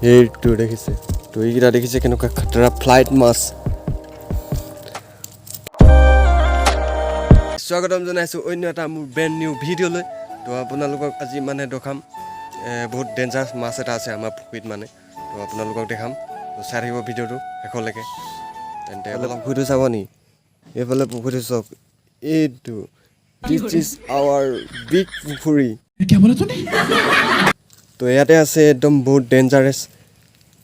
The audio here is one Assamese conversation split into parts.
এইটো দেখিছে তো এইকেইটা দেখিছে কেনেকুৱা খাতৰা ফ্লাইট মাছ স্বাগতম জনাইছোঁ অন্য এটা মোৰ ব্ৰেণ্ড নিউ ভিডিঅ'লৈ তো আপোনালোকক আজি মানে দেখাম বহুত ডেঞ্জাৰাছ মাছ এটা আছে আমাৰ পুখুৰীত মানে তো আপোনালোকক দেখাম তো চাই থাকিব ভিডিঅ'টো শেষলৈকে তেন্তে অলপ পুখুৰীটো চাব নি এইফালে পুখুৰীটো চাওক এইটো দিছ ইজ আৱাৰ বিগ পুখুৰী তো ইয়াতে আছে একদম বহুত ডেঞ্জাৰাছ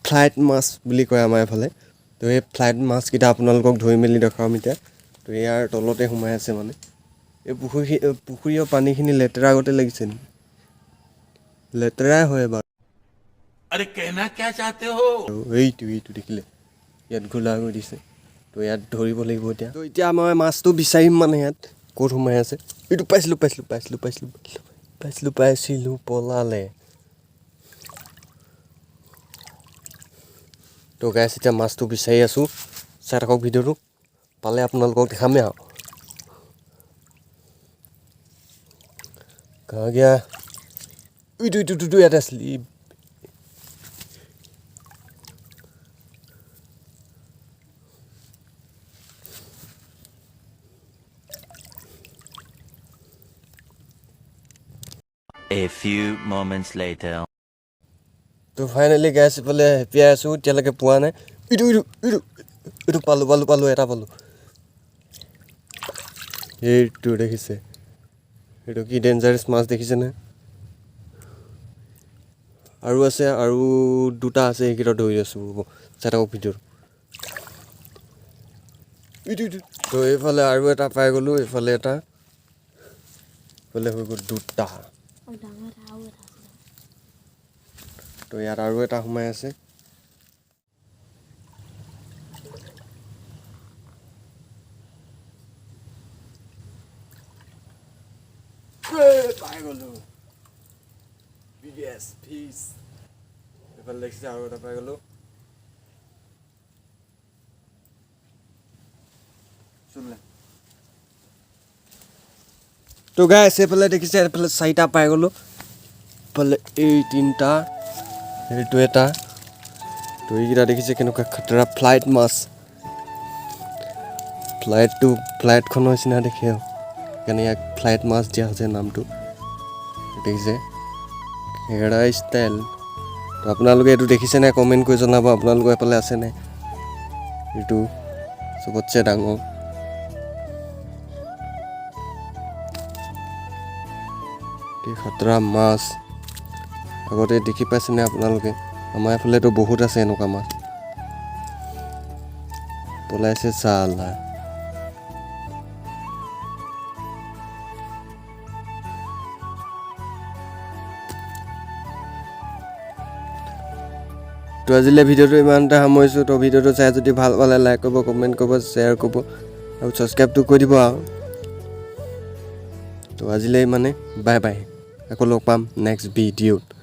ফ্লাইট মাছ বুলি কয় আমাৰ এইফালে তো এই ফ্লাইট মাছকেইটা আপোনালোকক ধৰি মেলি দেখাম এতিয়া তো ইয়াৰ তলতে সোমাই আছে মানে এই পুখুৰীৰ পানীখিনি লেতেৰা আগতে লাগিছে নি লেতেৰাই হয় বাৰু अरे कहना क्या चाहते हो এইটো দেখিলে ইয়াত ঘোলা কৰি দিছে তো ইয়াত ধৰিব লাগিব এতিয়া তো এতিয়া মই মাছটো বিচাৰিম মানে ইয়াত ক'ত সোমাই আছে এইটো পাইছিলোঁ পলালে তো গাইছ এতিয়া মাছটো বিচাৰি আছোঁ চাই থাকক ভিডিঅ'টো পালে আপোনালোকক দেখামেই আৰু কাগিয়া এইটো ইয়াতে আছিলে A few moments later তো ফাইনেলি গাইছ এইফালে হেপিয়াই আছোঁ এতিয়ালৈকে পোৱা নাই এইটো পালোঁ এটা পালোঁ এইটো দেখিছে এইটো কি ডেঞ্জাৰাছ মাছ দেখিছেনে আৰু আছে আৰু দুটা আছে সেইকেইটা ধৰি আছোঁ চাই থাকক ভিডিঅ'টো তো এইফালে আৰু এটা পাই গ'লোঁ এইফালে এটা এইফালে হৈ গ'ল দুটা তো ইয়াত আৰু এটা সোমাই আছে পাই গ'লোঁ বিগেষ্ট ফিছ এইফালে দেখিছে আৰু এটা পাই গ'লোঁ তো গাইছ এইফালে দেখিছে এইফালে চাৰিটা পাই গ'লোঁ এইফালে এই তিনিটা এইটো এটা তো এইকেইটা দেখিছে কেনেকুৱা খাতৰা ফ্লাইট মাছ ফ্লাইটখনৰ নিচিনা দেখে আৰু সেইকাৰণে ইয়াক ফ্লাইট মাছ দিয়া হৈছে নামটো দেখিছে হেৰা ষ্টাইল তো আপোনালোকে এইটো দেখিছেনে কমেণ্ট কৰি জনাব আপোনালোকৰ এইফালে আছেনে এইটো চবতছে ডাঙৰ খাতৰা মাছ আগতে দেখি পাইছেনে আপোনালোকে আমাৰ এইফালেতো বহুত আছে এনেকুৱা মাছ পলাইছে চালা তো আজিলৈ ভিডিঅ'টো ইমানতে সামৰিছোঁ তো ভিডিঅ'টো চাই যদি ভাল পালে লাইক কৰিব কমেণ্ট কৰিব শ্বেয়াৰ কৰিব আৰু ছাবস্ক্ৰাইবটো কৰি দিব আৰু তো আজিলৈ মানে বাই বাই আকৌ লগ পাম নেক্সট ভিডিঅ'ত